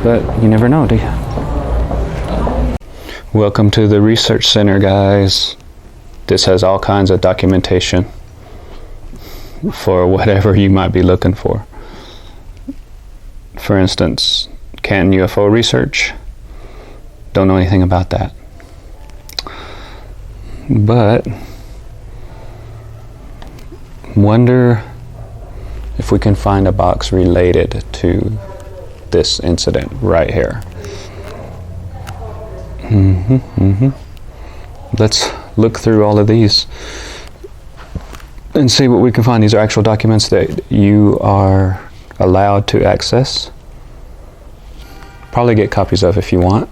Speaker 4: But you never know, do you? Welcome to the research center, guys. This has all kinds of documentation
Speaker 1: for whatever you might be looking for. For instance, Canton UFO research. Don't know anything about that. But wonder if we can find a box related to this incident right here. Let's look through all of these and see what we can find. These are actual documents that you are allowed to access. Probably get copies of if you want.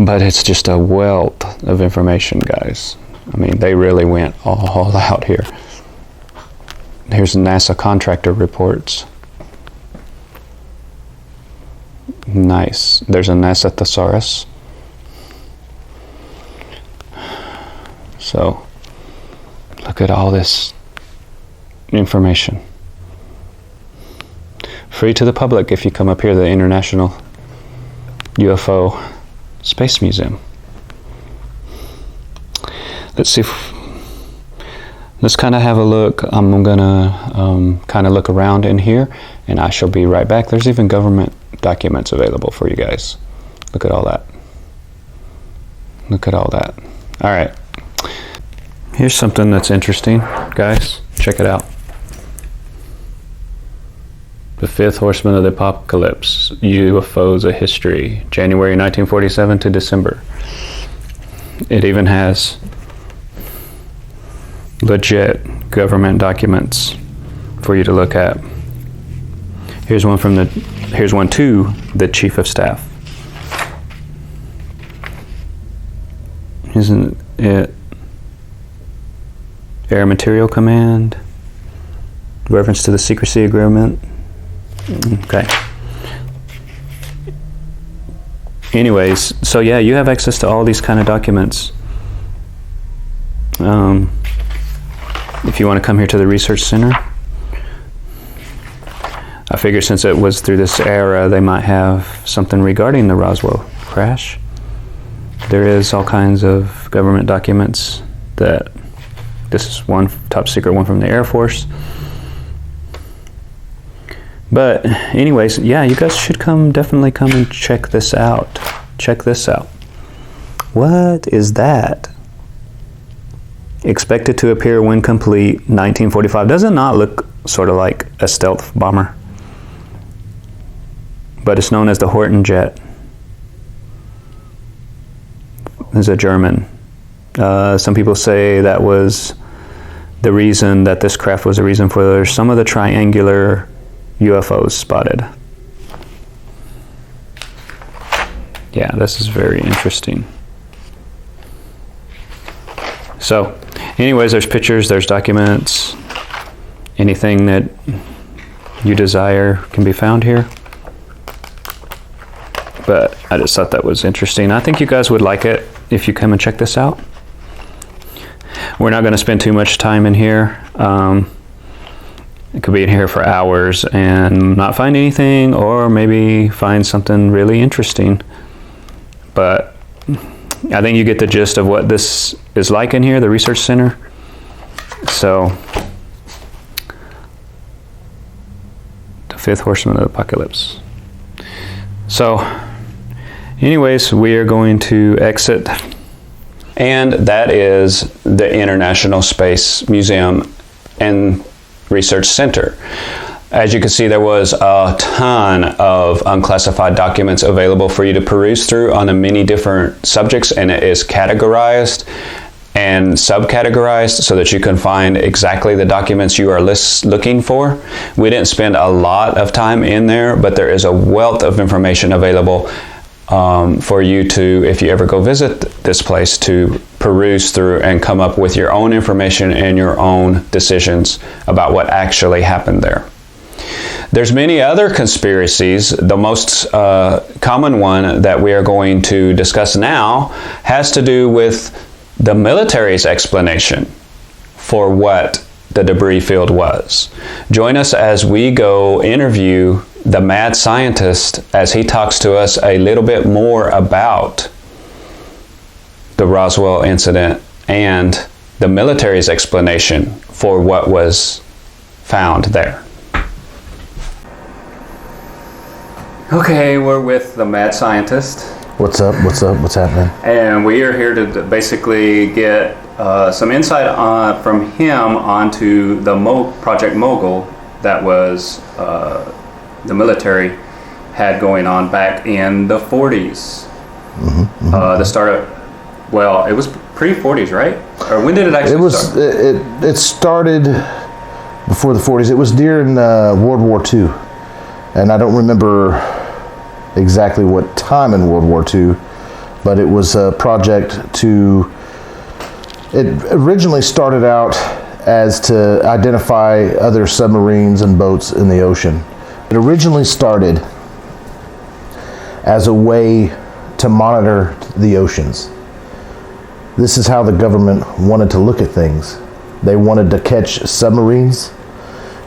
Speaker 1: But it's just a wealth of information, guys. I mean, they really went all out here. Here's NASA contractor reports. Nice. There's a NASA thesaurus. So, look at all this information. Free to the public if you come up here to the International UFO Space Museum. Let's see. Let's kind of have a look. I'm gonna kind of look around in here, and I shall be right back. There's even government documents available for you guys. Look at all that. Look at all that. All right. Here's something that's interesting, guys. Check it out. The Fifth Horseman of the Apocalypse, UFOs, a History, January 1947 to December. It even has legit government documents for you to look at. Here's one to the Chief of Staff. Isn't it Air Material Command? Reference to the secrecy agreement. Okay. Anyways, so yeah, you have access to all these kind of documents. If you want to come here to the research center, I figure since it was through this era, they might have something regarding the Roswell crash. There is all kinds of government documents that, this is one top secret one from the Air Force. But anyways, yeah, you guys should definitely come and check this out. Check this out. What is that? Expected to appear when complete, 1945. Does it not look sort of like a stealth bomber? But it's known as the Horten jet. It's a German. Some people say that was the reason that this craft was the reason for some of the triangular UFOs spotted. Yeah, this is very interesting. So, anyways, there's pictures, there's documents. Anything that you desire can be found here. But I just thought that was interesting. I think you guys would like it if you come and check this out. We're not going to spend too much time in here. It could be in here for hours and not find anything, or maybe find something really interesting. But I think you get the gist of what this is like in here, the research center. So, the Fifth Horseman of the Apocalypse. So, anyways, we are going to exit. And that is the International Space Museum and Research Center. As you can see, there was a ton of unclassified documents available for you to peruse through on the many different subjects, and it is categorized and subcategorized so that you can find exactly the documents you are looking for. We didn't spend a lot of time in there, but there is a wealth of information available for you to, if you ever go visit this place, to peruse through and come up with your own information and your own decisions about what actually happened there. There's many other conspiracies. The most common one that we are going to discuss now has to do with the military's explanation for what the debris field was. Join us as we go interview the mad scientist as he talks to us a little bit more about the Roswell incident and the military's explanation for what was found there. Okay, we're with the mad scientist.
Speaker 7: What's up? What's happening?
Speaker 1: And we are here to basically get some insight from him onto the Project Mogul that was the military had going on back in the 40s. The start of, well, it was pre-40s, right? Or when did it actually start?
Speaker 7: It started before the 40s. It was during World War II. And I don't remember exactly what time in World War II, but it was a project to, it originally started out as to identify other submarines and boats in the ocean. It originally started as a way to monitor the oceans. This is how the government wanted to look at things. They wanted to catch submarines.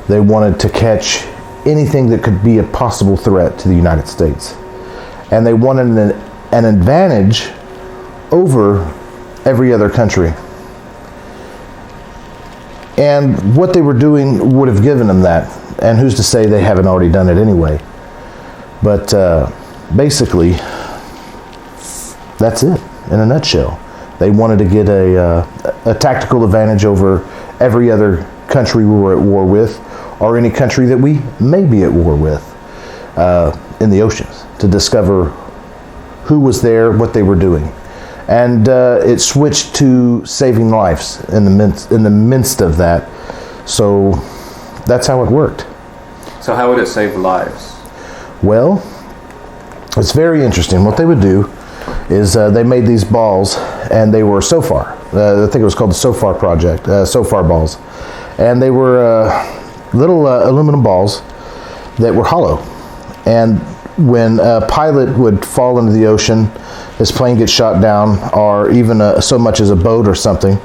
Speaker 7: They wanted to catch anything that could be a possible threat to the United States. And they wanted an advantage over every other country. And what they were doing would have given them that. And who's to say they haven't already done it anyway? But basically, that's it in a nutshell. They wanted to get a tactical advantage over every other country we were at war with, or any country that we may be at war with in the oceans, to discover who was there, what they were doing. And it switched to saving lives in the midst of that. So that's how it worked.
Speaker 1: So how would it save lives?
Speaker 7: Well, it's very interesting. What they would do is they made these balls, and they were SOFAR. I think it was called the SOFAR project, SOFAR balls. And they were little aluminum balls that were hollow. And when a pilot would fall into the ocean, his plane gets shot down, or even so much as a boat or something,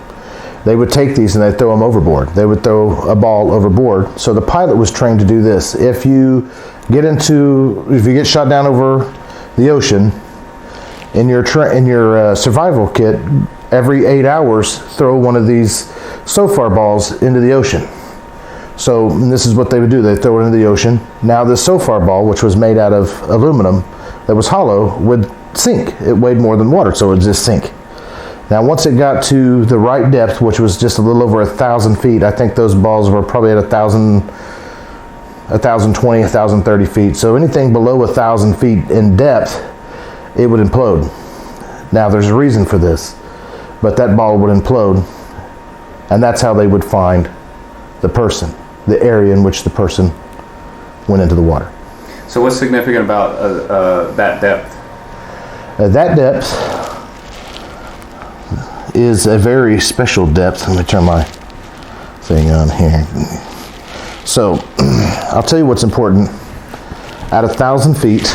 Speaker 7: they would take these and they'd throw them overboard. They would throw a ball overboard. So the pilot was trained to do this. If you get shot down over the ocean, in your survival kit, every 8 hours, throw one of these SOFAR balls into the ocean. So this is what they would do. They'd throw it into the ocean. Now the SOFAR ball, which was made out of aluminum that was hollow, would sink. It weighed more than water, so it would just sink. Now once it got to the right depth, which was just a little over 1,000 feet, I think those balls were probably at 1,020, 1,030 feet. So anything below 1,000 feet in depth, it would implode. Now there's a reason for this, but that ball would implode, and that's how they would find the person, the area in which the person went into the water.
Speaker 1: So what's significant about that depth?
Speaker 7: That depth is a very special depth. Let me turn my thing on here. So I'll tell you what's important. At 1,000 feet,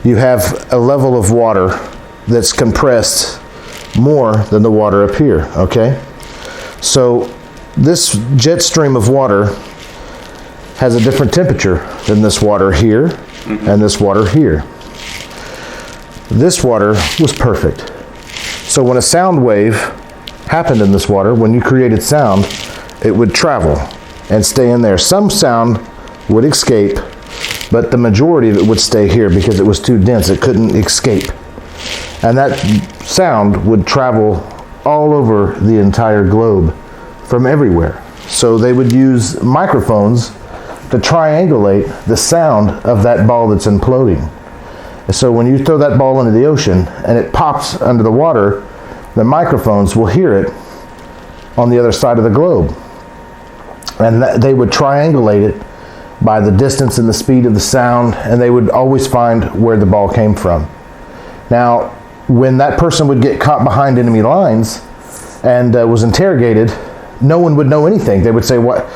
Speaker 7: you have a level of water that's compressed more than the water up here, okay? So this jet stream of water has a different temperature than this water here and this water here. This water was perfect. So when a sound wave happened in this water, when you created sound, it would travel and stay in there. Some sound would escape, but the majority of it would stay here because it was too dense. It couldn't escape. And that sound would travel all over the entire globe from everywhere. So they would use microphones to triangulate the sound of that ball that's imploding. So when you throw that ball into the ocean and it pops under the water, the microphones will hear it on the other side of the globe. And they would triangulate it by the distance and the speed of the sound, and they would always find where the ball came from. Now, when that person would get caught behind enemy lines and was interrogated, no one would know anything. They would say, what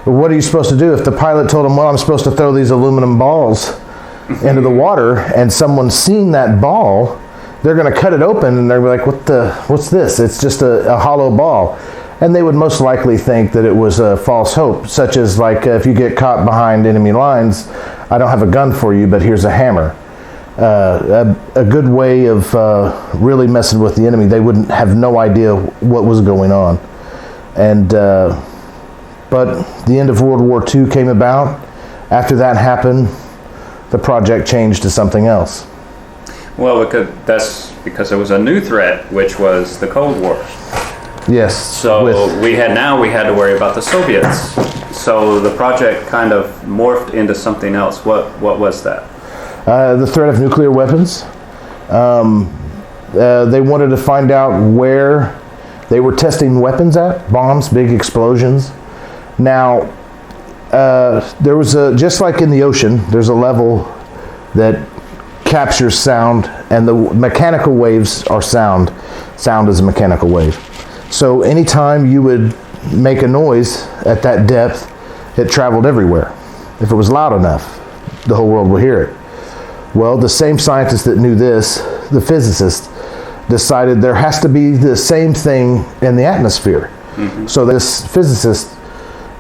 Speaker 7: are you supposed to do? If the pilot told them, well, I'm supposed to throw these aluminum balls into the water, and someone's seen that ball, they're going to cut it open and they're like, what's this? It's just a hollow ball. And they would most likely think that it was a false hope, such as like if you get caught behind enemy lines, I don't have a gun for you, but here's a hammer. a good way of really messing with the enemy. They wouldn't have no idea what was going on. And but the end of World War II came about. After that happened, the project changed to something else.
Speaker 4: Well, that's because there was a new threat, which was the Cold War.
Speaker 7: Yes.
Speaker 4: So we had to worry about the Soviets. So the project kind of morphed into something else. What was that?
Speaker 7: The threat of nuclear weapons. They wanted to find out where they were testing weapons at, bombs, big explosions. Now, there was just like in the ocean, there's a level that captures sound, and the mechanical waves are sound. Sound is a mechanical wave. So anytime you would make a noise at that depth, it traveled everywhere. If it was loud enough, the whole world would hear it. Well, the same scientists that knew this, the physicists, decided there has to be the same thing in the atmosphere. Mm-hmm. So this physicist,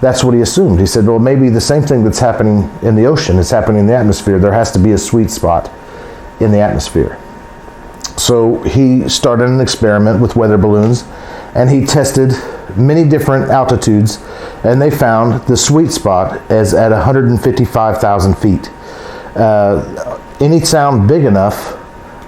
Speaker 7: that's what he assumed. He said, well, maybe the same thing that's happening in the ocean is happening in the atmosphere. There has to be a sweet spot in the atmosphere. So he started an experiment with weather balloons, and he tested many different altitudes, and they found the sweet spot as at 155,000 feet. Any sound big enough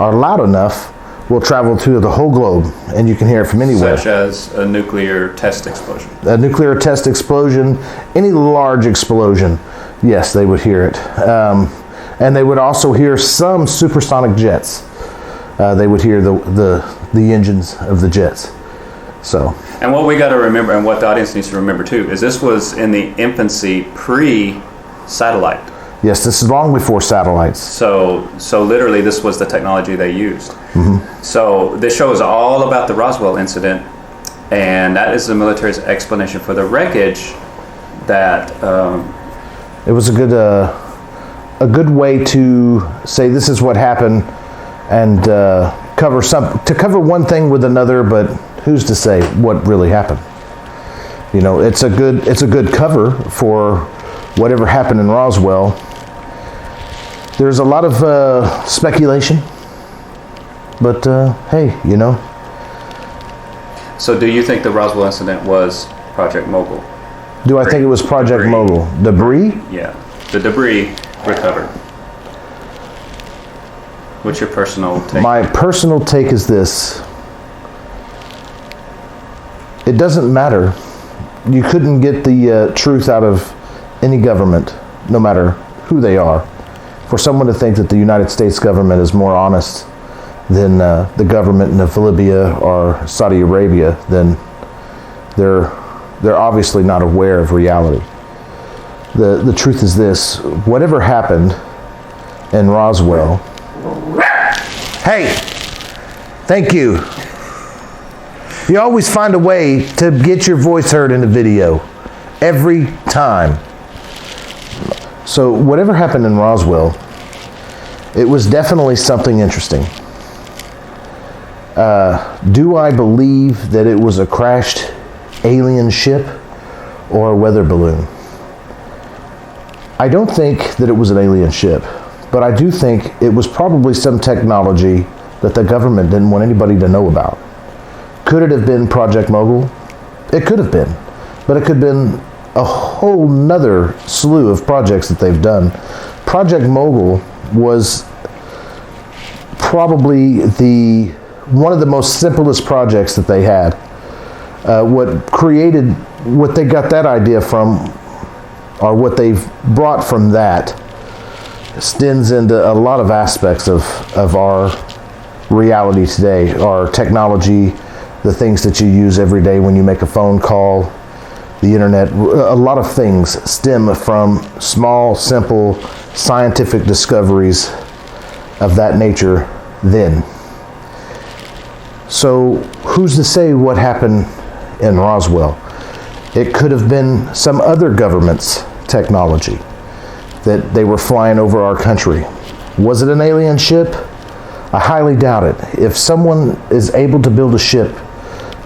Speaker 7: or loud enough will travel through the whole globe, and you can hear it from anywhere.
Speaker 4: Such as a nuclear test explosion.
Speaker 7: A nuclear test explosion, any large explosion, yes, they would hear it. And they would also hear some supersonic jets. They would hear the engines of the jets. So.
Speaker 4: And what we got to remember, and what the audience needs to remember too, is this was in the infancy pre-satellite.
Speaker 7: Yes, this is long before satellites.
Speaker 4: So literally this was the technology they used.
Speaker 7: Mm-hmm.
Speaker 4: So this show is all about the Roswell incident, and that is the military's explanation for the wreckage that...
Speaker 7: it was a good way to say this is what happened, and cover one thing with another, but who's to say what really happened? You know, it's a good cover for whatever happened in Roswell. There's a lot of speculation, but hey, you know.
Speaker 4: So do you think the Roswell incident was Project Mogul?
Speaker 7: Do I think it was Project Mogul? Debris?
Speaker 4: Yeah, the debris recovered. What's your personal take?
Speaker 7: My personal take is this. It doesn't matter. You couldn't get the truth out of any government, no matter who they are. For someone to think that the United States government is more honest than the government of Libya or Saudi Arabia, then they're obviously not aware of reality. The truth is this: whatever happened in Roswell. Hey, thank you. You always find a way to get your voice heard in a video, every time. So whatever happened in Roswell, it was definitely something interesting. Do I believe that it was a crashed alien ship or a weather balloon? I don't think that it was an alien ship, but I do think it was probably some technology that the government didn't want anybody to know about. Could it have been Project Mogul? It could have been, but it could have been a whole nother slew of projects that they've done. Project Mogul was probably one of the most simplest projects that they had. What they got that idea from, or what they've brought from that, extends into a lot of aspects of our reality today, our technology, the things that you use every day when you make a phone call, the internet. A lot of things stem from small, simple, scientific discoveries of that nature then. So who's to say what happened in Roswell? It could have been some other government's technology that they were flying over our country. Was it an alien ship? I highly doubt it. If someone is able to build a ship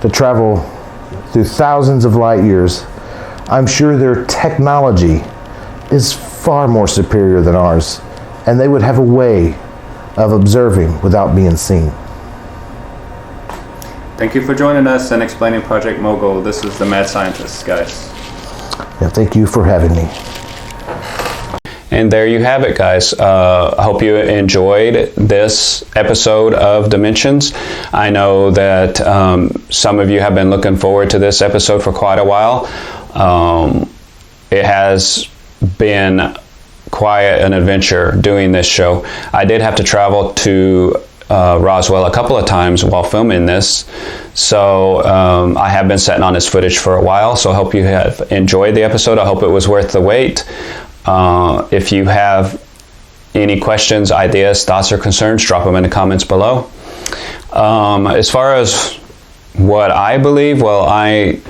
Speaker 7: to travel through thousands of light years, I'm sure their technology is far more superior than ours, and they would have a way of observing without being seen.
Speaker 4: Thank you for joining us and explaining Project Mogul. This is the Mad Scientist, guys.
Speaker 7: Yeah, thank you for having me.
Speaker 1: And there you have it, guys. I hope you enjoyed this episode of Dimensions. I know that some of you have been looking forward to this episode for quite a while. It has been quite an adventure doing this show. I did have to travel to Roswell a couple of times while filming this, so I have been sitting on this footage for a while, so I hope you have enjoyed the episode. I hope it was worth the wait. If you have any questions, ideas, thoughts, or concerns, drop them in the comments below. As far as what I believe, well, I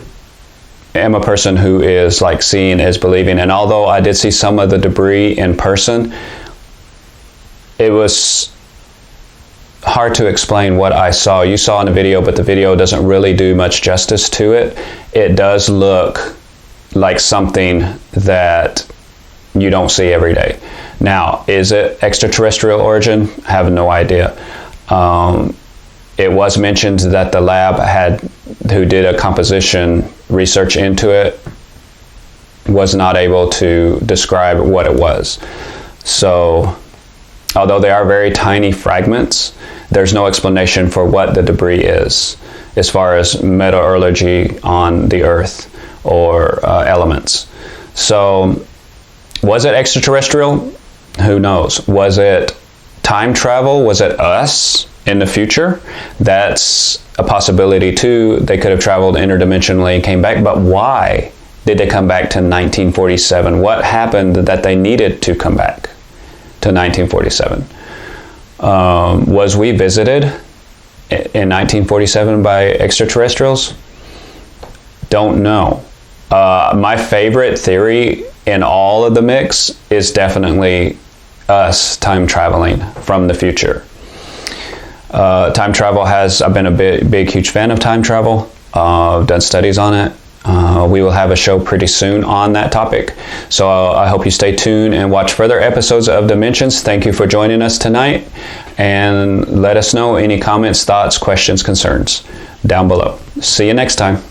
Speaker 1: am a person who is like seeing is believing, and although I did see some of the debris in person, it was hard to explain what I saw. You saw in the video, but the video doesn't really do much justice to it. It does look like something that you don't see every day. Now, is it extraterrestrial origin? I have no idea. It was mentioned that the lab who did a composition research into it was not able to describe what it was. So, although they are very tiny fragments, there's no explanation for what the debris is as far as metallurgy on the Earth or elements. So, was it extraterrestrial? Who knows? Was it time travel? Was it us in the future? That's a possibility too. They could have traveled interdimensionally and came back, but why did they come back to 1947? What happened that they needed to come back to 1947? Was we visited in 1947 by extraterrestrials? Don't know. My favorite theory in all of the mix is definitely us time traveling from the future. Time travel I've been a big, huge fan of time travel. I've done studies on it. We will have a show pretty soon on that topic. So I hope you stay tuned and watch further episodes of Dimensions. Thank you for joining us tonight. And let us know any comments, thoughts, questions, concerns down below. See you next time.